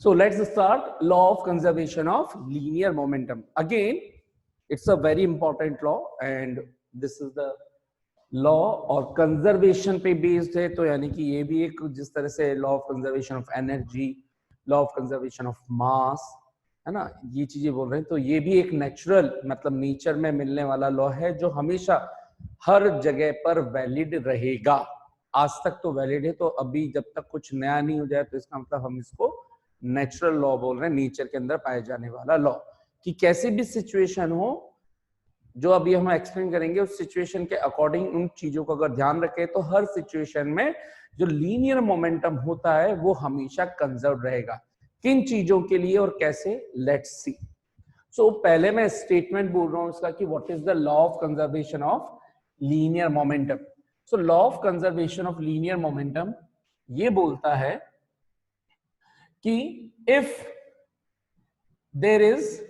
So let's start law of conservation of linear momentum. Again, it's a very important law and this is the law और conservation पे based है. तो यानी कि ये भी एक जिस तरह से law of conservation of energy, law of conservation of mass, है ना, ये चीजें बोल रहे हैं. तो ये भी एक नेचुरल मतलब नेचर में मिलने वाला लॉ है जो हमेशा हर जगह पर वैलिड रहेगा. आज तक तो वैलिड है, तो अभी जब तक कुछ नया नहीं हो जाए तो इसका मतलब हम इसको नेचुरल लॉ बोल रहे हैं, नेचर के अंदर पाए जाने वाला लॉ. कि कैसी भी सिचुएशन हो, जो अभी हम एक्सप्लेन करेंगे उस सिचुएशन के अकॉर्डिंग उन चीजों को अगर ध्यान रखें तो हर सिचुएशन में जो लीनियर मोमेंटम होता है वो हमेशा कंजर्व रहेगा. किन चीजों के लिए और कैसे, लेट्स सी. सो पहले मैं स्टेटमेंट बोल रहा हूं इसका कि what is the law of conservation of linear momentum. So law of conservation of linear momentum ये बोलता है कि if there is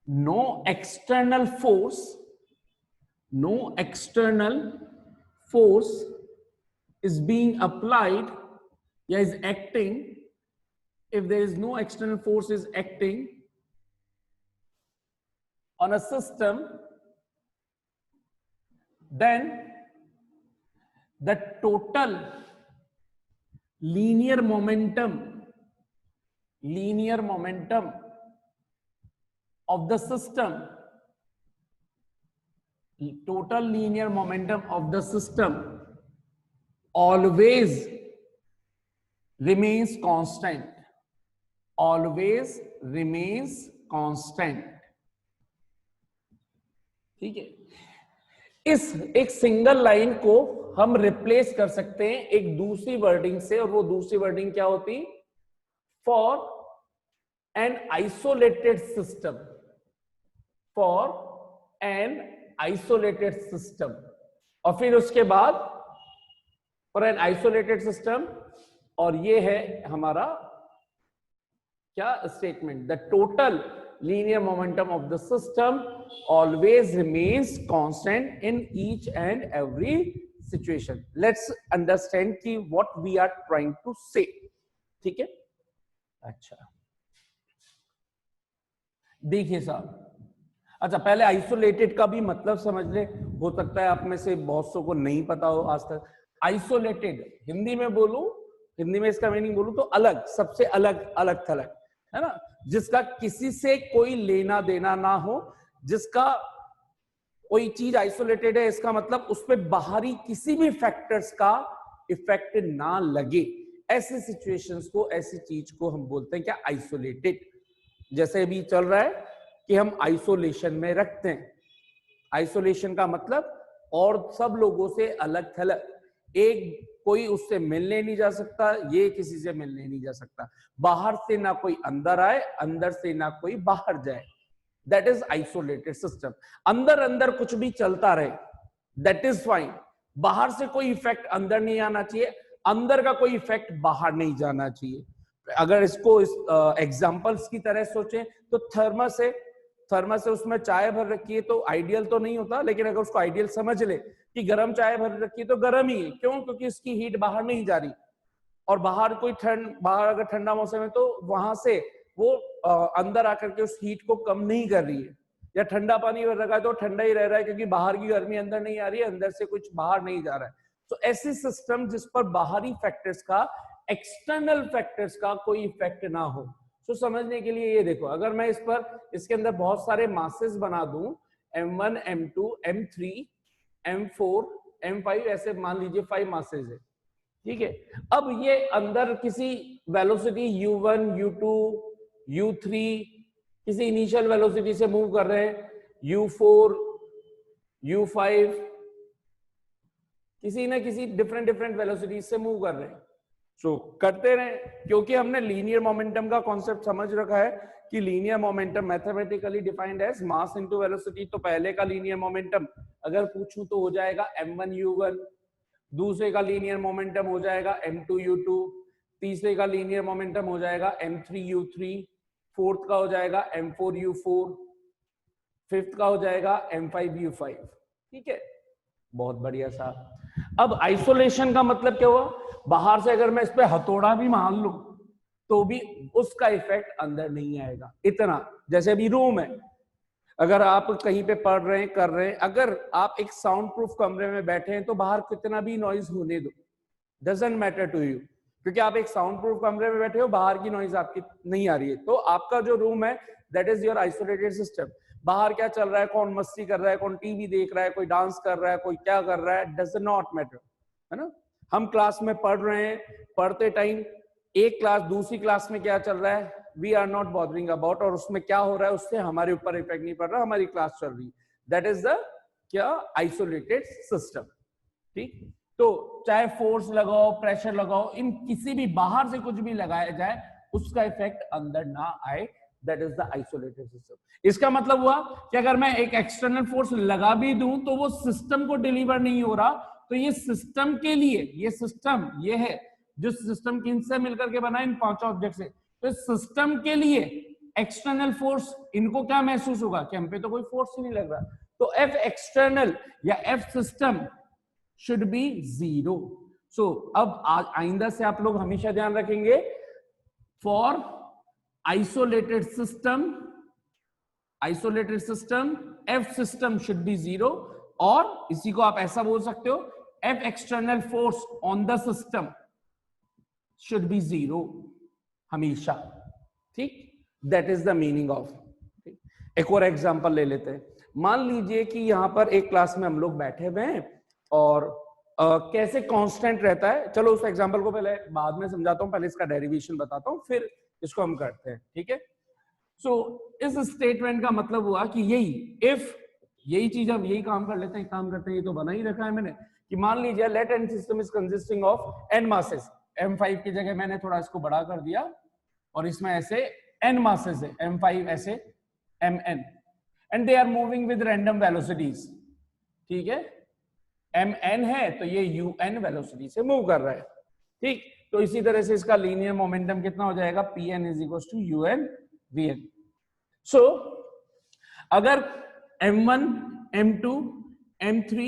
no external force is being applied या is acting, if there is no external force is acting on a system, then the total linear momentum of the system, total linear momentum of the system always remains constant, ठीक है. इस एक single line को हम replace कर सकते हैं एक दूसरी वर्डिंग से, और वो दूसरी वर्डिंग क्या होती, for an isolated system, for an isolated system. और फिर उसके बाद for an isolated system, और ये है हमारा क्या statement, the total linear momentum of the system always remains constant in each and every situation. Let's understand कि what we are trying to say. ठीक है. अच्छा देखिए साहब, अच्छा पहले आइसोलेटेड का भी मतलब समझ ले. हो सकता है आप में से बहुत सौ को नहीं पता हो आज तक. आइसोलेटेड हिंदी में बोलूं, हिंदी में इसका मीनिंग बोलूं तो अलग, सबसे अलग, अलग थलग, है ना, जिसका किसी से कोई लेना देना ना हो, जिसका कोई चीज आइसोलेटेड है इसका मतलब उस पर बाहरी किसी भी फैक्टर्स का इफेक्ट ना लगे. ऐसी सिचुएशंस को, ऐसी चीज को हम बोलते हैं क्या, आइसोलेटेड. जैसे अभी चल रहा है कि हम आइसोलेशन में रखते हैं. आइसोलेशन का मतलब और सब लोगों से अलग थलग, एक कोई उससे मिलने नहीं जा सकता, ये किसी से मिलने नहीं जा सकता, बाहर से ना कोई अंदर आए, अंदर से ना कोई बाहर जाए. That is isolated system. अंदर अंदर कुछ भी चलता रहे, दैट इज फाइन. बाहर से कोई इफेक्ट अंदर नहीं आना चाहिए, अंदर का कोई इफेक्ट बाहर नहीं जाना चाहिए. अगर इसको एग्जाम्पल्स की तरह सोचें तो थर्मस है, थर्मस है उसमें चाय भर रखी है तो आइडियल तो नहीं होता, लेकिन अगर उसको आइडियल समझ ले कि गर्म चाय भर रखी है तो गर्म ही है. क्यों? क्योंकि इसकी हीट बाहर नहीं जा रही, और बाहर कोई बाहर अगर ठंडा मौसम है तो वहां से वो अंदर आकर के उस हीट को कम नहीं कर रही है. या ठंडा पानी भर रखा है तो ठंडा ही रह रहा है क्योंकि बाहर की गर्मी अंदर नहीं आ रही है, अंदर से कुछ बाहर नहीं जा रहा है. तो ऐसी सिस्टम जिस पर बाहरी फैक्टर्स का, एक्सटर्नल फैक्टर्स का कोई इफेक्ट ना हो. तो समझने के लिए ये देखो, अगर मैं इस पर, इसके अंदर बहुत सारे मासेस बना दूं, M1, M2, M3, M4, M5, ऐसे मान लीजिए 5 मासेस है. ठीक है. अब ये अंदर किसी वेलोसिटी U1, U2, U3 किसी इनिशियल वेलोसिटी से मूव कर रहे हैं, U4, U5 किसी ना किसी डिफरेंट वेलोसिटी से मूव कर रहे हैं. सो करते रहे, क्योंकि हमने लीनियर मोमेंटम का कॉन्सेप्ट समझ रखा है कि linear momentum mathematically defined as mass into velocity. तो पहले का लीनियर मोमेंटम अगर पूछूं तो हो जाएगा M1 U1, दूसरे का लीनियर मोमेंटम हो जाएगा M2 U2, तीसरे का लीनियर मोमेंटम हो जाएगा M3 U3, फोर्थ का हो जाएगा M4 U4, फिफ्थ का हो जाएगा M5 U5. ठीक है, बहुत बढ़िया सा. अब आइसोलेशन का मतलब क्या हुआ, बाहर से अगर मैं इस पे हथौड़ा भी मार लूं तो भी उसका इफेक्ट अंदर नहीं आएगा। इतना, जैसे अभी रूम है, अगर आप कहीं पे पढ़ रहे हैं, कर रहे हैं, अगर आप एक साउंड प्रूफ कमरे में बैठे हैं तो बाहर कितना भी नॉइज होने दो, डजंट मैटर टू यू, क्योंकि आप एक साउंड प्रूफ कमरे में बैठे हो, बाहर की नॉइज आपकी नहीं आ रही है। तो आपका जो रूम है that is your isolated system. बाहर क्या चल रहा है, कौन मस्ती कर रहा है, कौन टीवी देख रहा है, कोई डांस कर रहा है, कोई क्या कर रहा है, डज नॉट मैटर, है ना। हम क्लास में पढ़ रहे हैं, पढ़ते टाइम एक क्लास दूसरी क्लास में क्या चल रहा है, we are not bothering about, और उसमें क्या हो रहा है उससे हमारे ऊपर इफेक्ट नहीं पड़ रहा, हमारी क्लास चल रही है। दैट इज द क्या, आइसोलेटेड सिस्टम। ठीक, तो चाहे फोर्स लगाओ, प्रेशर लगाओ, इन किसी भी बाहर से कुछ भी लगाया जाए उसका इफेक्ट अंदर ना आए, that is the isolated system. इसका मतलब हुआ कि अगर मैं एक एक्सटर्नल फोर्स लगा भी दूं तो वो सिस्टम को डिलीवर नहीं हो रहा, तो ये सिस्टम के लिए, ये सिस्टम ये है जो सिस्टम किनसे मिलकर के बना, इन पांचों ऑब्जेक्ट से, तो सिस्टम के लिए एक्सटर्नल फोर्स, इनको क्या महसूस होगा कि हम पे तो कोई फोर्स ही नहीं लग रहा, तो एफ एक्सटर्नल या F system should be 0. So अब आइंदा से आप लोग हमेशा ध्यान रखेंगे, for isolated system F system should be 0, और इसी को आप ऐसा बोल सकते हो, F external force on the system should be 0 हमेशा। ठीक, that is the meaning of। एक और एग्जांपल ले लेते हैं। मान लीजिए कि यहां पर एक क्लास में हम लोग बैठे हुए हैं और कैसे कांस्टेंट रहता है, चलो उस एग्जांपल को पहले बाद में समझाता हूं, पहले इसका डेरिवेशन बताता हूं, फिर इसको हम करते हैं। ठीक है, सो इस स्टेटमेंट का मतलब हुआ कि यही इफ, यही चीज हम यही काम कर लेते हैं, काम करते हैं, ये तो बना ही रखा है मैंने, कि मान लीजिए let an system is consisting of n masses, m5 की जगह मैंने थोड़ा इसको बड़ा कर दिया, और इसमें ऐसे n मासेस है, m5 ऐसे mn, and they are moving with random velocities. ठीक है, mn है तो ये un वेलोसिटी से मूव कर रहा है। ठीक, तो इसी तरह से इसका लीनियर मोमेंटम कितना हो जाएगा, pn is equal to un vn। So अगर m1 m2 m3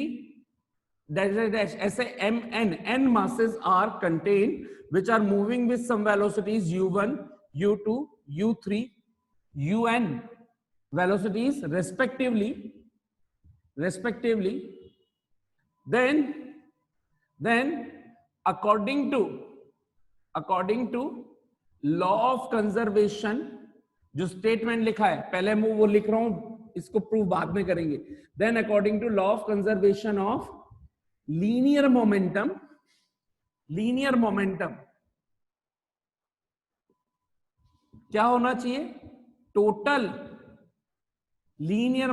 dash ऐसे mn n masses are contained which are moving with some velocities u1 u2 u3 un velocities respectively, then according to law of conservation, जो statement लिखा है, पहले मैं वो लिख रहा हूं, इसको प्रूव बाद में करेंगे। Then according to law of conservation of linear momentum क्या होना चाहिए, total linear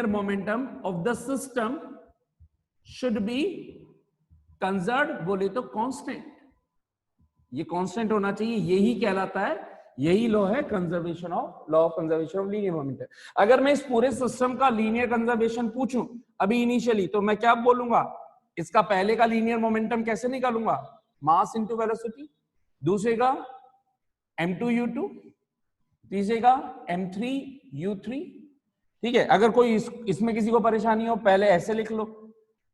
momentum of the system should be conserved, बोले तो कांस्टेंट, ये कांस्टेंट होना चाहिए, यही कहलाता है, यही लॉ है conservation of, law of conservation of linear momentum. अगर मैं इस पूरे सिस्टम का लीनियर कंजर्वेशन पूछूं अभी इनिशियली, तो मैं क्या बोलूंगा, इसका पहले का लीनियर मोमेंटम कैसे निकालूंगा, मास इनटू वेलोसिटी, दूसरे का m2 u2, तीसरे का m3 u3। ठीक है, अगर कोई इसमें किसी को परेशानी हो, पहले ऐसे लिख लो,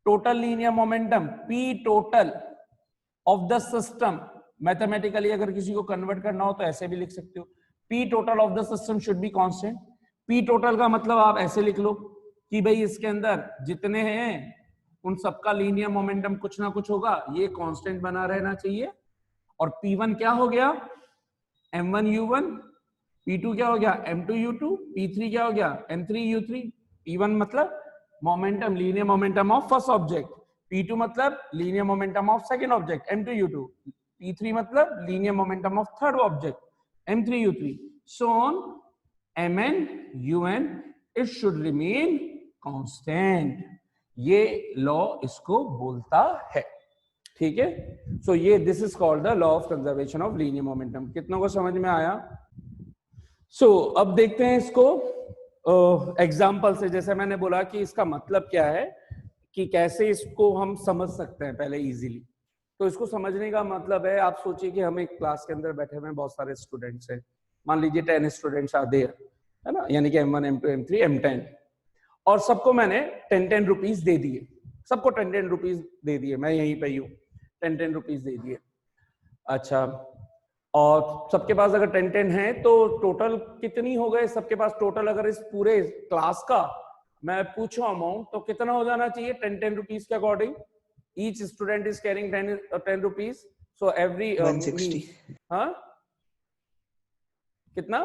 total linear momentum p total of the system, mathematically अगर किसी को कन्वर्ट करना हो तो ऐसे भी लिख सकते हो, p total of the system should be constant. p total का मतलब आप ऐसे लिख लो कि भाई इसके अंदर जितने हैं उन सबका लीनियर मोमेंटम कुछ ना कुछ होगा, ये कांस्टेंट बना रहना चाहिए। और p1 क्या हो गया, m1 u1, p2 क्या हो गया, m2 u2, p3 क्या हो गया, m3 u3। p1 मतलब momentum, linear momentum of first object, p2 मतलब linear momentum of second object m2 u2, p3 मतलब linear momentum of third object m3 u3, so on mn un it should remain constant, ये law इसको बोलता है। ठीक है, सो ये this is called the law of conservation of linear momentum. कितनों को समझ में आया? सो अब देखते हैं इसको एग्जाम्पल से। जैसे मैंने बोला कि इसका मतलब क्या है, कि कैसे इसको हम समझ सकते हैं पहले इजीली। तो इसको समझने का मतलब है, आप सोचिए कि हम एक क्लास के अंदर बैठे हुए हैं, बहुत सारे स्टूडेंट्स हैं, मान लीजिए 10 स्टूडेंट्स आर देयर, है ना, यानी कि m1 m2 m3 m10, और सबको मैंने 10 रुपीज दे दिए, सबको 10 रुपीज दे दिए, मैं यहीं पे ही हूँ, 10 रुपीज दे दिए। अच्छा, और सबके पास अगर 10-10 है तो टोटल कितनी हो गए सबके पास? टोटल अगर इस पूरे क्लास का मैं पूछूं अमाउंट तो कितना हो जाना चाहिए 10-10 रुपीज के according? Each student is carrying 10 rupees, so every 160. हाँ कितना?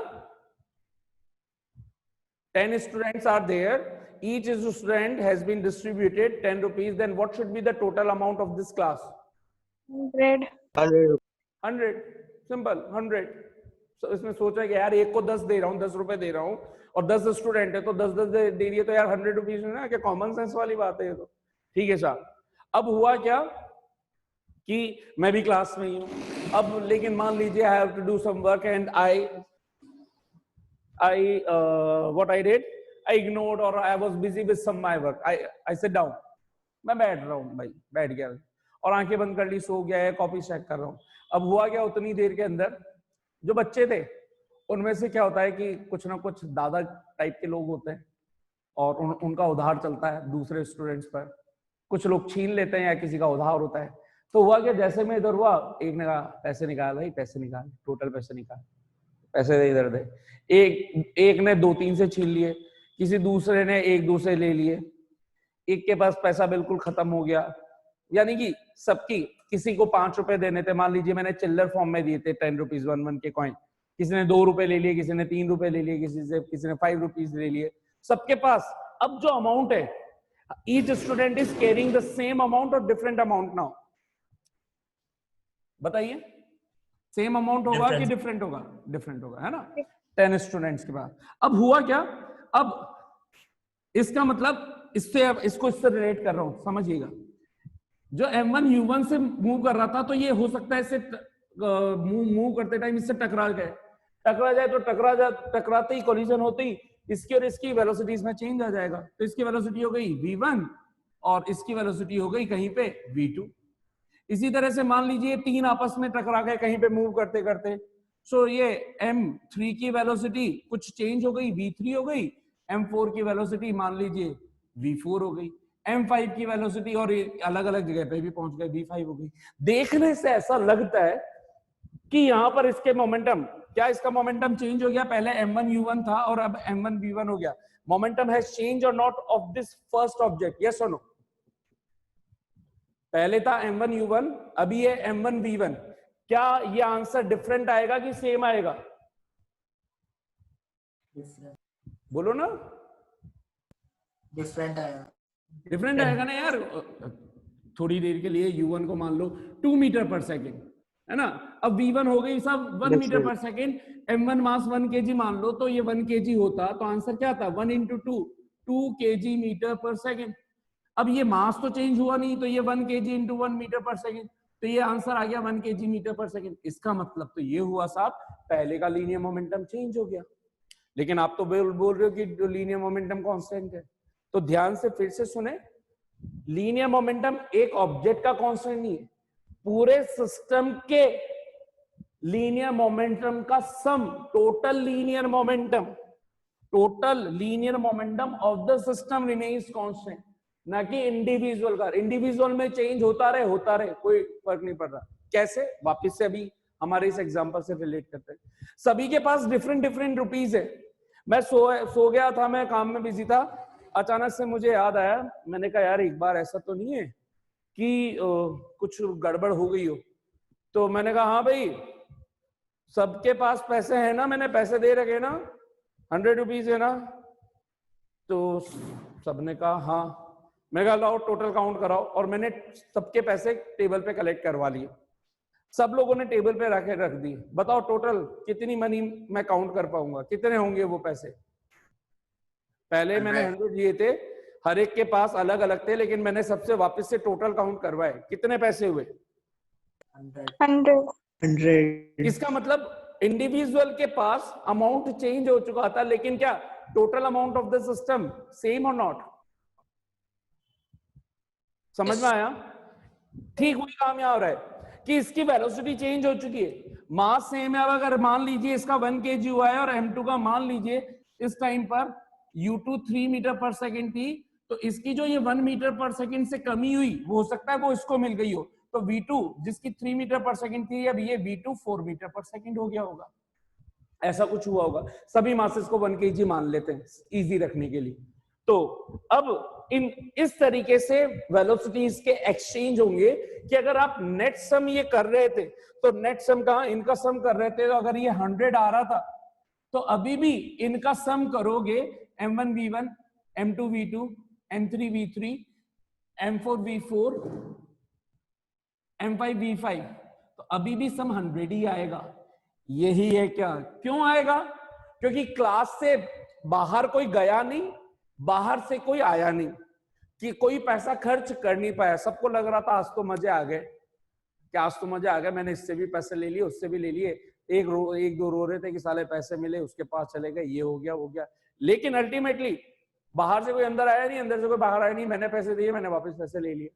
10 students are there, each student has been distributed 10 rupees, then what should be the total amount of this class? 100. 100, simple 100. So इसमें सोचा कि यार एक को 10 दे रहा हूँ, 10 रुपए दे रहा हूँ और 10 स्टूडेंट है तो 10-10 दे रही है तो यार 100 रुपीज है ना, क्या कॉमन सेंस वाली बात है ये तो। ठीक है साहब, अब हुआ क्या कि मैं भी क्लास में ही हूँ अब, लेकिन मान लीजिए I have to do some work and what I did, I ignored or I was busy with some my work. I sit down. मैं बैठ रहा हूँ भाई, बैठ गया और आंखें बंद कर ली, सो गया है, कॉपी चेक कर रहा हूँ। अब हुआ क्या, उतनी देर के अंदर जो बच्चे थे उनमें से क्या होता है कि कुछ ना कुछ दादा टाइप के लोग होते हैं और उनका उधार चलता है दूसरे स्टूडेंट्स पर, कुछ लोग छीन लेते हैं या किसी का उधार होता है। तो हुआ क्या, जैसे मैं इधर हुआ एक ने कहा पैसे निकाल भाई, पैसे निकाल, टोटल पैसे निकाल, पैसे दे इधर दे। एक ने 2-3 से छीन लिए, किसी दूसरे ने 1-2 से ले लिए, एक के पास पैसा बिल्कुल खत्म हो गया, यानी कि सबकी, किसी को 5 रुपए देने थे, मान लीजिए मैंने चिल्लर फॉर्म में दिए थे 10 रुपीज 1 के कॉइन, किसी ने 2 रुपए ले लिए, किसी ने 3 रुपए ले लिए, किसी ने 5 रुपीज ले लिए, सबके पास अब जो अमाउंट है, each student is carrying the same amount और डिफरेंट अमाउंट नाउ। बताइए सेम अमाउंट होगा कि डिफरेंट होगा? डिफरेंट होगा, है ना, 10 स्टूडेंट्स के बाद। अब हुआ क्या, अब इसका मतलब इससे, अब इसको इससे रिलेट कर रहा हूं, समझिएगा। जो M1 U1 से मूव कर रहा था तो ये हो सकता है इससे मूव करते टाइम इससे टकरा जाए तो टकराते ही कोलिजन होते ही इसकी और इसकी वेलोसिटीज में चेंज आ जाएगा। तो इसकी वेलोसिटी हो गई v1 और इसकी वेलोसिटी हो गई कहीं पे v2। इसी तरह से मान लीजिए 3 आपस में टकरा गए कहीं पे मूव करते करते, सो ये M3 की वेलोसिटी कुछ चेंज हो गई, v3 हो गई, M4 की वेलोसिटी मान लीजिए v4 हो गई, M5 की वेलोसिटी और अलग अलग जगह पे भी पहुंच गए, v5 हो गई। देखने से ऐसा लगता है कि यहां पर इसके मोमेंटम, क्या इसका मोमेंटम चेंज हो गया? पहले M1 U1 था और अब M1 V1 हो गया। मोमेंटम हैज चेंज और not of this first object, yes और नो? पहले था M1 U1, अभी है M1 V1। क्या ये आंसर डिफरेंट आएगा कि सेम आएगा? बोलो ना, डिफरेंट आएगा। डिफरेंट आएगा ना यार। थोड़ी देर के लिए U1 को मान लो 2 मीटर पर सेकेंड, है ना, अब V1 हो गई सब 1 मीटर पर सेकेंड, M1 मास 1 kg मान लो तो ये 1 kg होता, तो आंसर क्या था? 1 × 2 kg मीटर पर सेकेंड। अब ये मास तो चेंज हुआ नहीं, तो ये 1 kg × 1 मीटर पर सेकेंड, तो ये आंसर आ गया 1 kg मीटर पर सेकेंड। इसका मतलब तो ये हुआ साहब, पहले का लीनियर मोमेंटम चेंज हो गया। लेकिन आप तो बोल रहे हो कि लीनियर मोमेंटम कांस्टेंट है, तो ध्यान से फिर से सुने, लीनियर मोमेंटम एक ऑब्जेक्ट का कांस्टेंट नहीं है, पूरे सिस्टम के लीनियर मोमेंटम का sum, total linear momentum of the system remains constant, ना कि इंडिविजुअल का। इंडिविजुअल में चेंज होता रहे, कोई फर्क नहीं पड़ रहा। कैसे? वापस से अभी हमारे इस एग्जांपल से रिलेट करते हैं। सभी के पास डिफरेंट रुपीज है। मैं सो गया था, मैं काम में बिजी था, अचानक से मुझे याद आया, मैंने कहा यार एक बार ऐसा तो नहीं है कि कुछ गड़बड़ हो गई हो? तो मैंने कहा हाँ भाई, सबके पास पैसे हैं ना, मैंने पैसे दे रखे ना, 100 रुपीज है ना? तो सबने कहा हाँ। मैं कहा लाओ टोटल काउंट कराओ, और मैंने सबके पैसे टेबल पे कलेक्ट करवा लिए। सब लोगों ने टेबल पे रख दिए। बताओ टोटल कितनी मनी मैं काउंट कर पाऊंगा, कितने होंगे वो पैसे? पहले मैंने 100 लिए थे, हर एक के पास अलग अलग थे, लेकिन मैंने सबसे वापस से टोटल काउंट करवाए, कितने पैसे हुए? 100। इसका मतलब इंडिविजुअल के पास अमाउंट चेंज हो चुका था, लेकिन क्या total amount of the system same और नॉट? समझ में आया? ठीक वही काम यहां हो रहा है कि इसकी वेलोसिटी चेंज हो चुकी है, मास सेम है। अब अगर मान लीजिए इसका 1 kg हुआ है और M2 का मान लीजिए इस टाइम पर U2 3 मीटर पर सेकेंड थी, तो इसकी जो ये 1 मीटर पर सेकेंड से कमी हुई, वो हो सकता है वो इसको मिल गई हो, तो V2 जिसकी 3 मीटर पर सेकंड थी, अब ये V2 4 मीटर पर सेकंड हो गया होगा, ऐसा कुछ हुआ होगा। सभी मासेस को 1 kg मान लेते हैं इजी रखने के लिए। तो अब इस तरीके से वेलोसिटीज के एक्सचेंज होंगे कि अगर आप नेट सम ये कर रहे थे तो नेट सम कहां, इनका सम कर रहे थे, तो अगर ये 100 आ रहा था तो अभी भी इनका सम करोगे M1 V1 M2 V2 M3 V3 M4 V4 M5 V5, तो अभी भी सम 100 ही आएगा। यही है क्या, क्यों आएगा? क्योंकि क्लास से बाहर कोई गया नहीं, बाहर से कोई आया नहीं, कि कोई पैसा खर्च कर नहीं पाया। सबको लग रहा था आज तो मजे आ गए, क्या आज तो मजे आ गए, मैंने इससे भी पैसे ले लिए, उससे भी ले लिए, एक दो रो रहे थे कि साले पैसे मिले, उसके पास चले गए, ये हो गया वो गया। लेकिन अल्टीमेटली बाहर से कोई अंदर आया नहीं, अंदर से कोई बाहर आया नहीं, मैंने पैसे दिए, मैंने वापस पैसे ले लिए।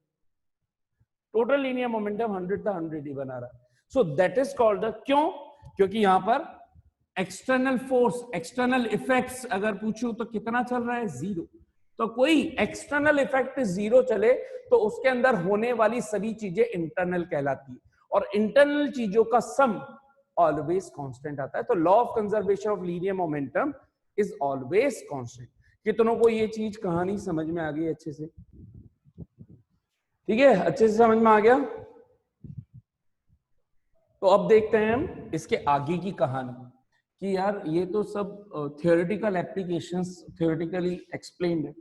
टोटल लीनियर मोमेंटम 100 था, 100 ही बना रहा। So that is called the, क्यों? क्योंकि यहां पर एक्सटर्नल फोर्स, एक्सटर्नल इफेक्ट्स अगर पूछूं तो कितना चल रहा है, 0। तो कोई एक्सटर्नल इफेक्ट 0 चले तो उसके अंदर होने वाली सभी चीजें इंटरनल कहलाती है, और इंटरनल चीजों का सम ऑलवेज कांस्टेंट आता है। तो law of conservation of linear momentum is always constant. कितनों को ये चीज कहानी समझ में आ गई अच्छे से? ठीक है, अच्छे से समझ में आ गया? तो अब देखते हैं हम इसके आगे की कहानी कि यार ये तो सब थियोरेटिकल एप्लीकेशंस, थियोरेटिकली एक्सप्लेन्ड है,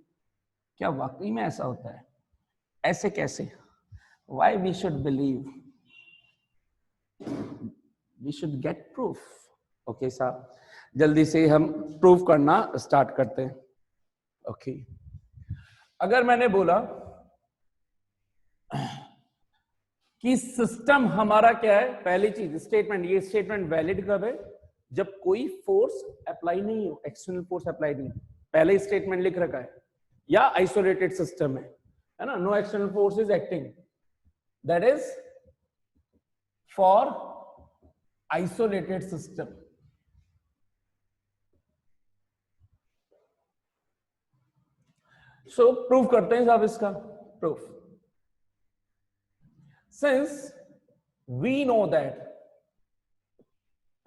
क्या वाकई में ऐसा होता है? ऐसे कैसे? Why we should believe, we should get proof. Okay साहब, जल्दी से हम प्रूफ करना स्टार्ट करते हैं। ओके, अगर मैंने बोला कि सिस्टम हमारा क्या है, पहली चीज स्टेटमेंट, ये स्टेटमेंट वैलिड कब है? जब कोई फोर्स अप्लाई नहीं हो, एक्सटर्नल फोर्स अप्लाई नहीं हो, पहले स्टेटमेंट लिख रखा है, या आइसोलेटेड सिस्टम है ना, no external force is acting, that is for isolated system. So prove करते हैं साहब इसका proof. Since we know that,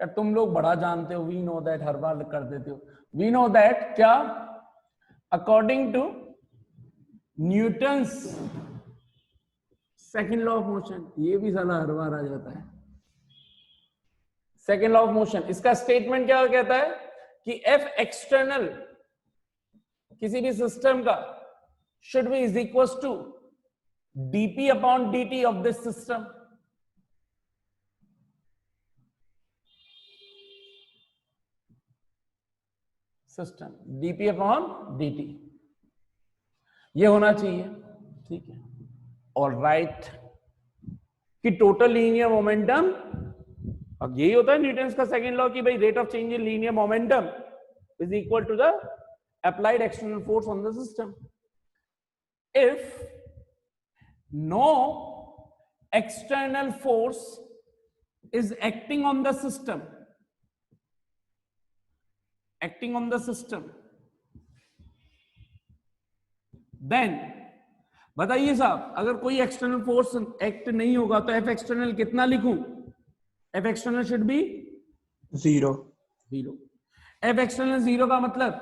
तुम लोग बड़ा जानते हो, वी नो दैट हर बार कर देते हो, वी नो दैट क्या, according to Newton's second law of motion, ये भी साला हर बार आ जाता है, सेकेंड लॉ ऑफ मोशन, इसका स्टेटमेंट क्या कहता है कि एफ एक्सटर्नल किसी भी सिस्टम का should be is equal to dp upon dt of this system. System dp upon dt ये होना चाहिए, ठीक है। और राइट कि टोटल लीनियर मोमेंटम, अब यही होता है न्यूटन्स का सेकेंड लॉ कि भाई rate of change in linear momentum is equal to the applied external force on the system. If no external force is acting on the system, then बताइए साहब, अगर कोई एक्सटर्नल फोर्स एक्ट नहीं होगा तो F external कितना लिखूं? F external should be 0। F external 0 का मतलब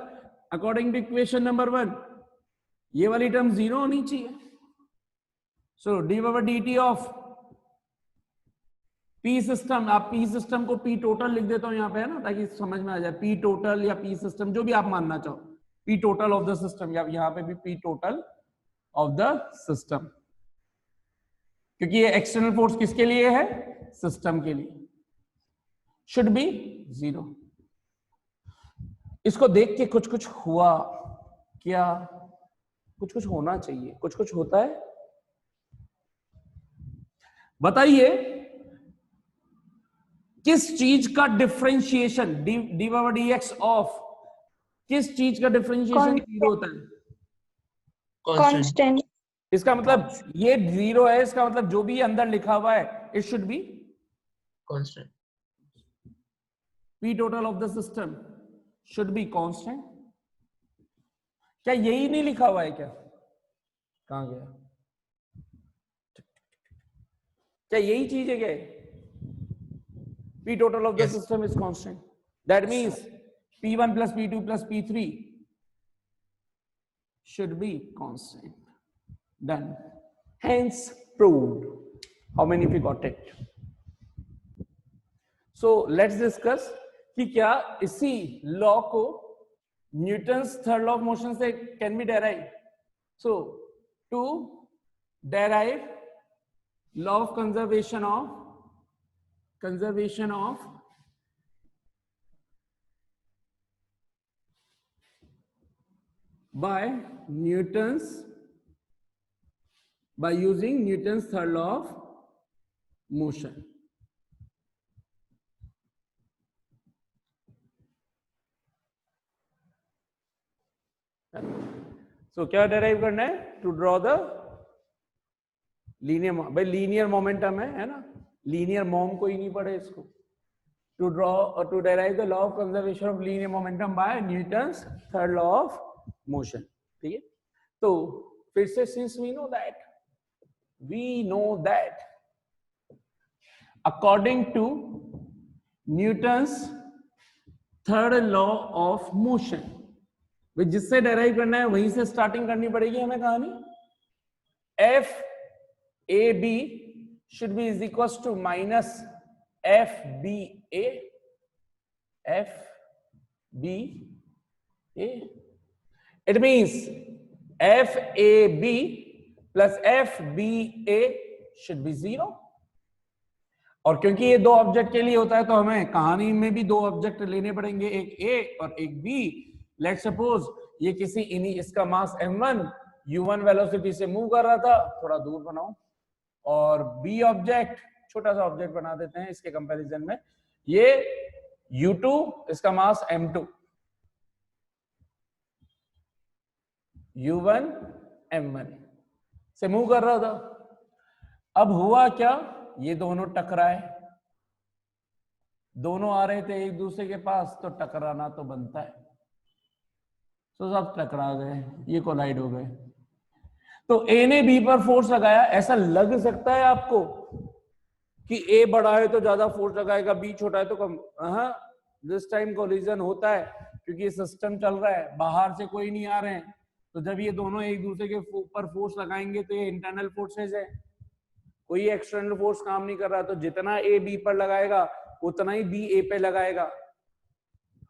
अकॉर्डिंग टू इक्वेशन नंबर 1 ये वाली टर्म 0 होनी चाहिए। सो dy/dt ऑफ पी सिस्टम, आप पी सिस्टम को पी टोटल लिख देता हूं यहां पे, है ना, ताकि समझ में आ जाए, पी टोटल या पी सिस्टम जो भी आप मानना चाहो, P total of the system, या यहां पे भी P total of the system, क्योंकि ये एक्सटर्नल फोर्स किसके लिए है? सिस्टम के लिए, शुड बी 0। इसको देख के कुछ कुछ हुआ क्या? कुछ कुछ होना चाहिए, कुछ कुछ होता है, बताइए किस चीज का डिफरेंशिएशन dy/dx ऑफ किस चीज का डिफरेंशिएशन 0 होता है? कांस्टेंट। इसका मतलब ये 0 है, इसका मतलब जो भी अंदर लिखा हुआ है it should be constant. P total of the system should be constant. क्या यही नहीं लिखा हुआ है क्या? कहां गया? क्या यही चीज है क्या? P total of the Yes. system is constant. That means P1 plus P2 plus P3 should be constant. Done. Hence proved. How many of you got it? So let's discuss कि क्या इसी लॉ को Newton's third law of motion से can be derive. So to derive law of conservation of by using Newton's third law of motion. So क्या derive करना है? To draw the linear, भाई linear momentum है ना? Linear mom कोई नहीं पढ़े इसको. To derive the law of conservation of linear momentum by Newton's third law of motion. ठीक है? तो फिर से since we know that according to Newton's third law of motion, जिससे डेराइव करना है वहीं से स्टार्टिंग करनी पड़ेगी हमें कहानी. F A B should be is equal to minus F B A. F B A it means F A B plus F B A should be 0. और क्योंकि ये दो ऑब्जेक्ट के लिए होता है तो हमें कहानी में भी दो ऑब्जेक्ट लेने पड़ेंगे, एक ए और एक बी. लेट्स सपोज ये किसी इसका मास m1 u1 वेलोसिटी से मूव कर रहा था, थोड़ा दूर बनाओ, और बी ऑब्जेक्ट छोटा सा ऑब्जेक्ट बना देते हैं इसके कंपैरिजन में, ये u2 इसका मास m2, u1 m1 से मूव कर रहा था. अब हुआ क्या, ये दोनों टकराए, दोनों आ रहे थे एक दूसरे के पास, तो टकराना तो बनता है. तो सब टकरा गए, ये कोलाइड हो गए. तो ए ने बी पर फोर्स लगाया. ऐसा लग सकता है आपको कि ए बड़ा है तो ज्यादा फोर्स लगाएगा, बी छोटा है तो कम. दिस टाइम कोलिजन होता है क्योंकि ये सिस्टम चल रहा है, बाहर से कोई नहीं आ रहे हैं. तो जब ये दोनों एक दूसरे के ऊपर फोर्स लगाएंगे तो ये इंटरनल फोर्सेज है, कोई एक्सटर्नल फोर्स काम नहीं कर रहा. तो जितना ए बी पर लगाएगा उतना ही बी ए पे लगाएगा.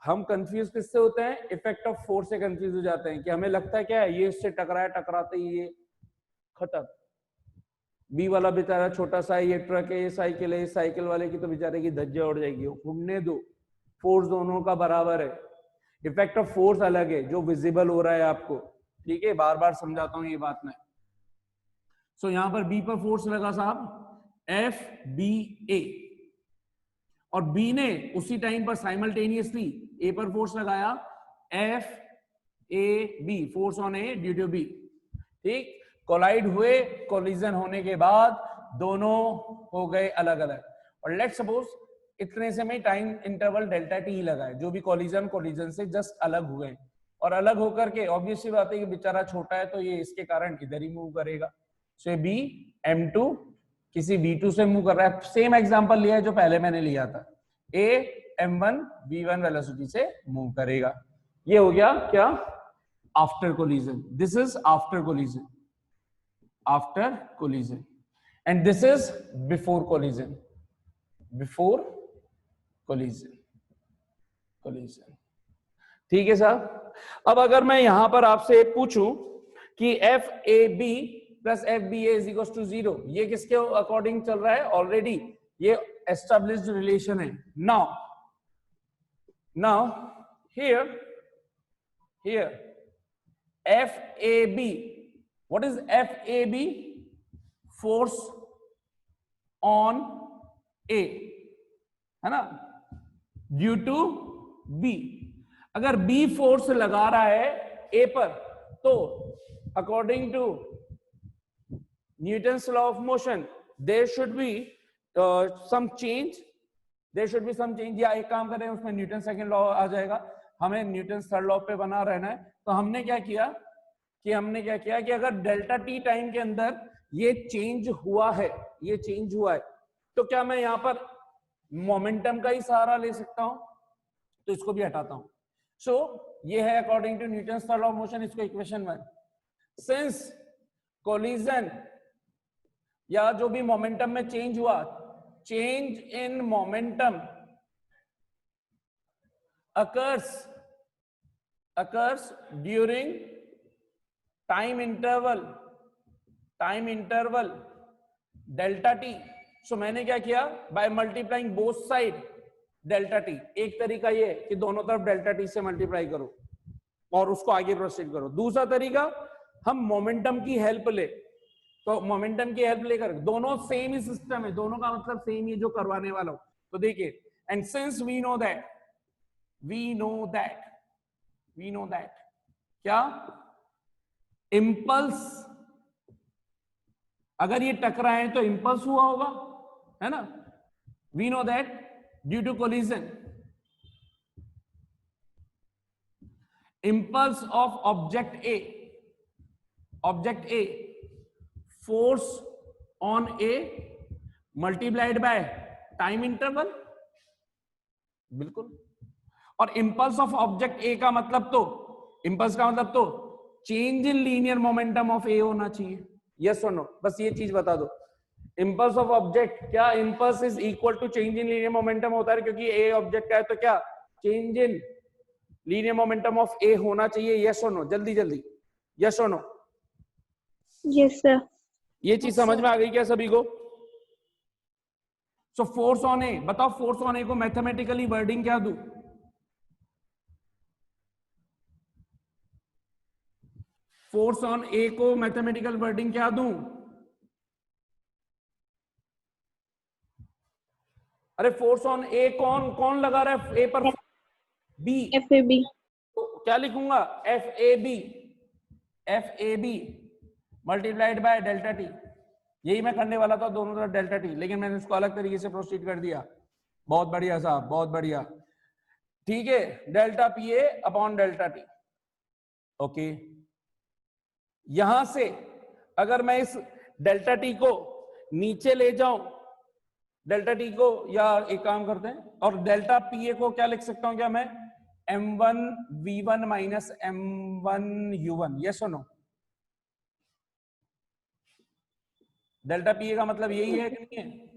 हम कंफ्यूज किससे होते हैं? इफेक्ट ऑफ फोर्स से कंफ्यूज हो जाते हैं कि हमें लगता है क्या है ये इससे टकराया, टकराते ही ये खत्म. बी वाला बेचारा छोटा सा है, ये ट्रक है, ये साइकिल है, साइकिल वाले की तो बेचारे की धज्जियां उड़ जाएगी. घूमने दो, फोर्स दोनों का बराबर है. इफेक्ट ऑफ फोर्स अलग है जो विजिबल हो रहा है आपको. ठीक है, बार बार समझाता हूं ये बात में. सो यहां पर बी पर फोर्स लगा साहब एफ बी ए, और बी ने उसी टाइम पर साइमल्टेनियसली ए पर फोर्स लगाया F A B, force on A due to B. ठीक, कोलाइड हुए. कोलिजन होने के बाद दोनों हो गए अलग अलग. और लेट्स सपोज इतने से में टाइम इंटरवल डेल्टा टी लगा है, जो भी कोलिजन से जस्ट अलग हुए. और अलग होकर के ऑब्वियस सी बात है कि बेचारा छोटा है तो ये इसके कारण इधर ही मूव करेगा. सो बी m2 किसी v2 से मूव कर रहा है. सेम एग्जांपल लिया है जो पहले मैंने लिया था. a m1 v1 वेलोसिटी से मूव करेगा. ये हो गया क्या? After collision. This is after collision, after collision. And this is before collision, before collision, collision. ठीक है साहब. अब अगर मैं यहां पर आपसे पूछूं कि F A B plus F B A is equal to 0, ये किसके अकॉर्डिंग चल रहा है? ऑलरेडी ये एस्टेब्लिश्ड रिलेशन है. Now here F A B, what is F A B? Force on A, है ना, ड्यू टू बी. अगर बी फोर्स लगा रहा है ए पर तो according to Newton's law of motion there should be some change. या एक काम करें उसमें न्यूटन सेकंड लॉ आ जाएगा. हमें न्यूटन थर्ड लॉ पे बना रहना है. तो हमने क्या किया कि अगर डेल्टा टी टाइम के अंदर ये चेंज हुआ है, तो क्या मैं यहां पर मोमेंटम का ही सहारा ले सकता हूं? तो इसको भी हटाता हूं. सो ये है according to Newton's third law of motion, इसको इक्वेशन 1. सिंस कोलिजन या जो भी मोमेंटम में चेंज हुआ, change in momentum occurs during time interval delta t. So मैंने क्या किया, by multiplying both side delta T. एक तरीका ये कि दोनों तरफ डेल्टा टी से मल्टीप्लाई करो और उसको आगे प्रोसीड करो. दूसरा तरीका, हम मोमेंटम की हेल्प ले, तो मोमेंटम की हेल्प लेकर, दोनों सेम ही सिस्टम है, दोनों का मतलब सेम ही जो करवाने वाला हो. तो देखिए, and since we know that क्या इंपल्स, अगर ये टकराए तो इंपल्स हुआ होगा, है ना. We know that due to collision impulse of object A force on A multiplied by time interval. बिल्कुल. और impulse of object A का मतलब तो change in linear momentum of A होना चाहिए. yes or no? बस ये चीज बता दो. impulse of object, क्या impulse is equal to change in linear momentum होता है? क्योंकि A object का है तो क्या change in linear momentum of A होना चाहिए. यस और नो? जल्दी जल्दी, यस और नो? Yes, sir. ये चीज समझ में आ गई क्या सभी को? सो फोर्स ऑन ए, बताओ फोर्स ऑन ए को मैथमेटिकली वर्डिंग क्या दूं? फोर्स ऑन ए को मैथमेटिकल वर्डिंग क्या दूं? अरे फोर्स ऑन ए कौन लगा रहा है ए पर? बी. FAB. तो क्या लिखूंगा? FAB multiplied by delta T. यही मैं करने वाला था, दोनों तरफ डेल्टा टी, लेकिन मैंने इसको अलग तरीके से प्रोसीड कर दिया. बहुत बढ़िया साहब, बहुत बढ़िया. ठीक है, डेल्टा पी ए अपॉन डेल्टा टी. ओके, यहां से अगर मैं इस डेल्टा टी को नीचे ले जाऊं, डेल्टा टी को, या एक काम करते हैं, और डेल्टा पी ए को क्या लिख सकता हूं क्या मैं? m1 v1 minus m1 u1. Yes और नो? डेल्टा पी ए का मतलब यही है कि नहीं है?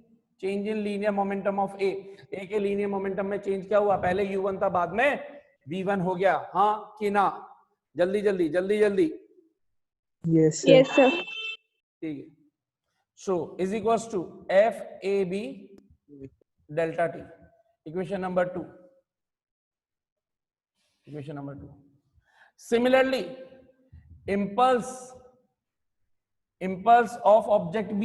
Change in linear momentum of A. A के लीनियर मोमेंटम में चेंज क्या हुआ? पहले u1 था, बाद में v1 हो गया. हाँ कि ना? जल्दी जल्दी जल्दी जल्दी. Yes, sir. Yes, sir. ठीक है. So is equals to FAB delta T. Equation number 2. Equation number 2. Similarly impulse of object B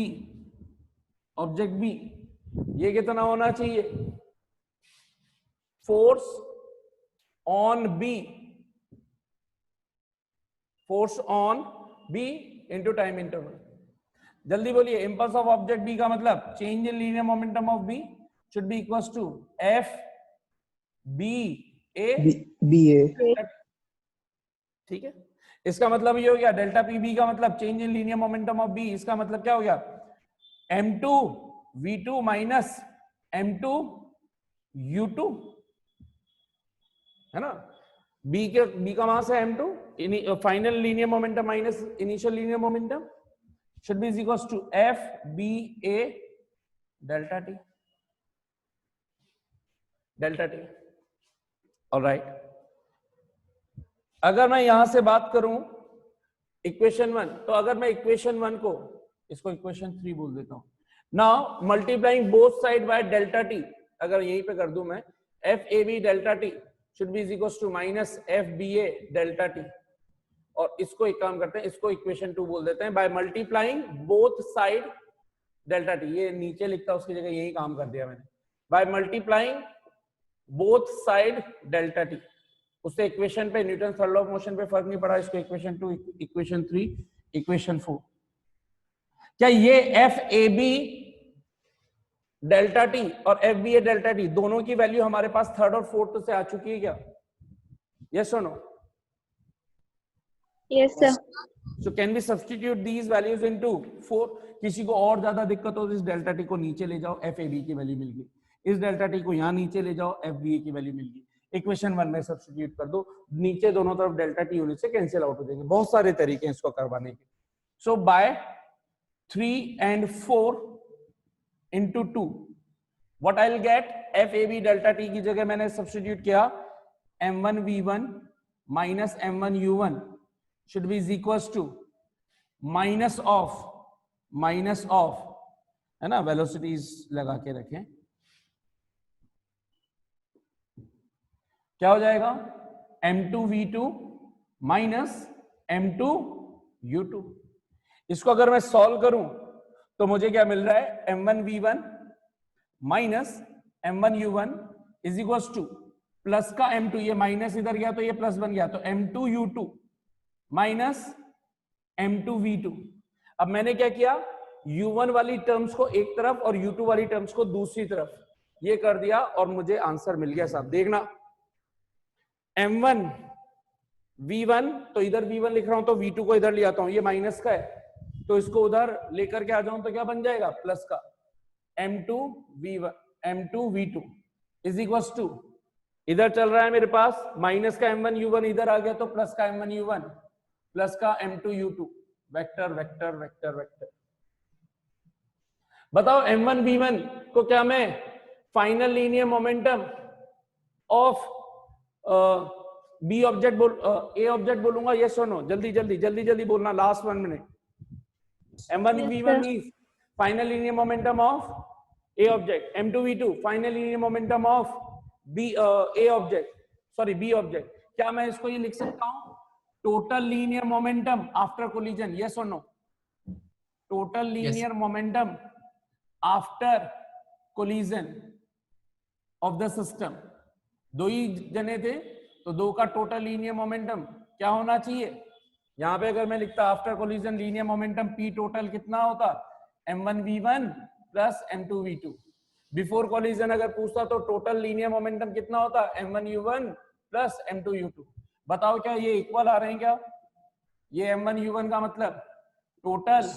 ये कितना होना चाहिए? Force on B into time interval. जल्दी बोलिए, impulse of object B का मतलब change in linear momentum of B should be equals to FBA. ठीक है, इसका मतलब ये हो गया. डेल्टा PB का मतलब change in linear momentum of B. इसका मतलब क्या हो गया? M2 V2 minus M2 U2, है ना. B का मास है M2, final linear momentum minus initial linear momentum should be equals to FBA delta T. Alright. अगर मैं यहां से बात करूं इक्वेशन 1, तो अगर मैं इक्वेशन 1 को, इसको इक्वेशन 3 बोल देता हूं. Now multiplying both side by delta T, अगर यहीं पे कर दूं मैं, FAB delta T should be equals to minus FBA delta T. और इसको एक काम करते हैं, इसको इक्वेशन 2 बोल देते हैं, bye multiplying both side delta T. ये नीचे लिखता उसकी जगह यही काम कर दिया मैंने. Bye multiplying both side delta T. उससे इक्वेशन पे, Newton third law of motion पे फर्क नहीं पड़ा. इसको इक्वेशन 2, इक्वेशन 3, इक्वेशन 4. क्या ये FAB डेल्टा टी और FBA डेल्टा टी दोनों की वैल्यू हमारे पास थर्ड और फोर्थ से आ चुकी है क्या? यस और no? Yes, sir. So can we substitute these values into 4? किसी को और ज्यादा दिक्कत हो तो इस डेल्टा टी को नीचे ले जाओ, एफ ए बी की वैल्यू मिल गई। इस डेल्टा टी को यहाँ नीचे ले जाओ, एफ बी ए की वैल्यू मिल गई। इक्वेशन 1 में सब्स्टिट्यूट कर दो, नीचे दोनों तरफ डेल्टा टी होने से कैंसिल आउट हो जाएंगे। बहुत सारे तरीके हैं इसको करवाने के। So by 3 and 4 into 2 what I'll get? F A B delta T की जगह मैंने सब्स्टिट्यूट किया m1 v1 minus m1 u1 should be is equals to minus of है ना, वेलोसिटीज लगा के रखें, क्या हो जाएगा? m2 v2 minus m2 u2। इसको अगर मैं सॉल्व करूं तो मुझे क्या मिल रहा है? m1 v1 minus m1 u1 is equal two plus का m2, ये माइनस इधर गया तो ये प्लस बन गया, तो m2 u2 minus m2 v2। अब मैंने क्या किया? u1 वाली टर्म्स को एक तरफ और u2 वाली टर्म्स को दूसरी तरफ, ये कर दिया और मुझे आंसर मिल गया। साहब देखना, m1 v1 तो इधर v1 लिख रहा हूं तो v2 को इधर ले आता हूं, ये माइनस का है तो इसको उधर लेकर के आ जाऊं तो क्या बन जाएगा? प्लस का m2 v2 is equal to, इधर चल रहा है मेरे पास माइनस का m1 u1, इधर आ गया तो प्लस का m1 u1 प्लस का m2 u2, vector vector vector vector. बताओ m1 v1 को क्या मैं final linear momentum of B object A object बोलूंगा? यस और नो? जल्दी जल्दी जल्दी जल्दी बोलना, last 1 minute. m1 v1 means final linear momentum of A object, m2 v2 final linear momentum of B A object, sorry B object. क्या मैं इसको ये लिख सकता हूं? Total linear momentum after collision, yes और no? Total linear momentum after collision of the system. दो ही जने थे तो दो का टोटल लीनियर मोमेंटम क्या होना चाहिए? यहां पे अगर मैं लिखता after collision linear momentum P total कितना होता? m1 v1 plus m2 v2। Before collision अगर पूछता तो टोटल लीनियर मोमेंटम कितना होता? m1 u1 plus m2 u2। बताओ क्या ये इक्वल आ रहे हैं क्या? ये m1 u1 का मतलब total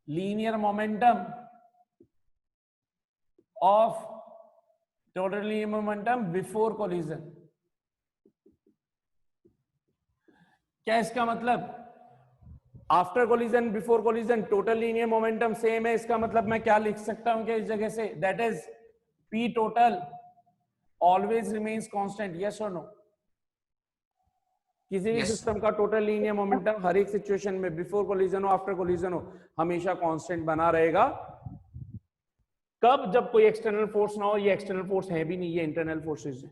linear momentum of total linear momentum before collision. क्या इसका मतलब after collision before collision total linear momentum same है? इसका मतलब मैं क्या लिख सकता हूं कि इस जगह say that is P total always remains constant, yes और नो? किसी भी सिस्टम का टोटल लीनियर मोमेंटम हर एक सिचुएशन में बिफोर कोलिजन हो आफ्टर कोलिजन हो हमेशा कांस्टेंट बना रहेगा। कब? जब कोई एक्सटर्नल फोर्स ना हो। ये एक्सटर्नल फोर्स है भी नहीं, ये इंटरनल फोर्सेस है।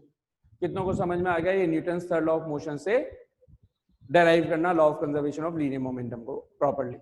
कितनों को समझ में आ गया? ये Newton's third law of motion से डेराइव करना law of conservation of linear momentum को प्रॉपर्ली।